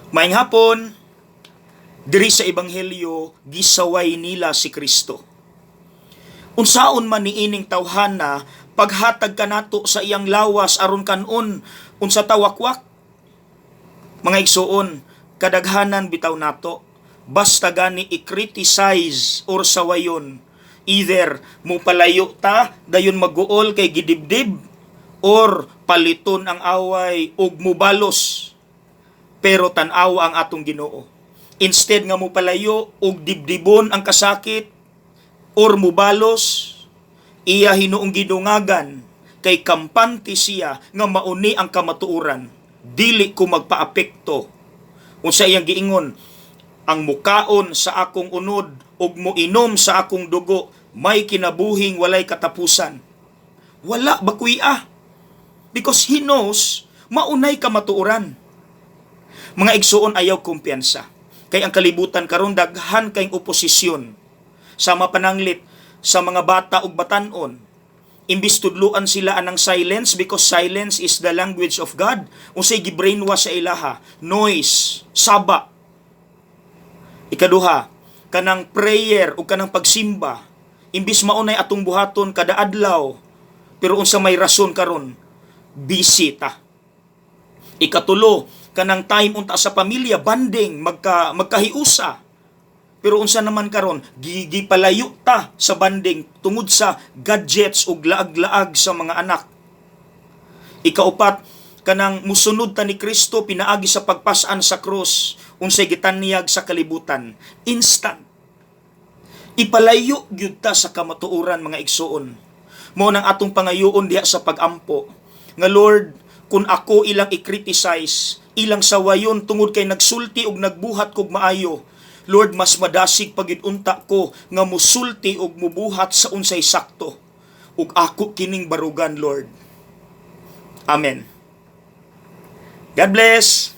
Maayong hapon, diri sa Ebanghelyo, gisaway nila si Kristo. Unsaon man niining tawhana, paghatag kanato sa iyang lawas aron kanon, unsa tawakwak? Mga igsuon, kadaghanan bitaw nato, basta gani i-criticize or sawayon. Either mo palayo ta, dayon maguol kay gidibdib, or paliton ang away ug mubalos pero tan-aw ang atong Ginoo. Instead nga mo palayo og dibdibon ang kasakit or mubalos, iya hinuong gidungagan kay kampante siya nga mauni ang kamatuoran, dili ko magpaapekto. Unsa iyang giingon, ang mukaon sa akong unod ug moinom sa akong dugo may kinabuhing walay katapusan. Wala bakuya. Because he knows maunay kamatuoran. Mga igsuon, ayaw kumpiyansa. Kay ang kalibutan karon daghan kayong oposisyon. Sama pananglit sa mga bata ug batan-on. Imbis tudluan sila anang silence because silence is the language of God. Unsay gibrainwash sa ilaha, noise, saba. Ikaduha, kanang prayer ug kanang pagsimba, imbis maunay atong buhaton kada adlaw, pero unsa may rason karon, busy ta. Ikatulo, kanang time unta sa pamilya, banding, magkahiusa. Pero unsa naman karon, gigipalayo ta sa banding tungod sa gadgets ug laag-laag sa mga anak. Ikaupat, kanang musunod ta ni Kristo pinaagi sa pagpasan sa krus, unsay gitanyag sa kalibutan, instant. Ipalayo gyud ta sa kamatuoran, mga igsuon. Mao nang atong pangayoon diha sa pagampo nga Lord, kung ako ilang i-criticize, ilang sawayon tungod kay nagsulti ug nagbuhat kog maayo, Lord, mas madasig pagid-unta ko nga musulti ug mubuhat sa unsay sakto, ug ako kining barugan, Lord. Amen. God bless.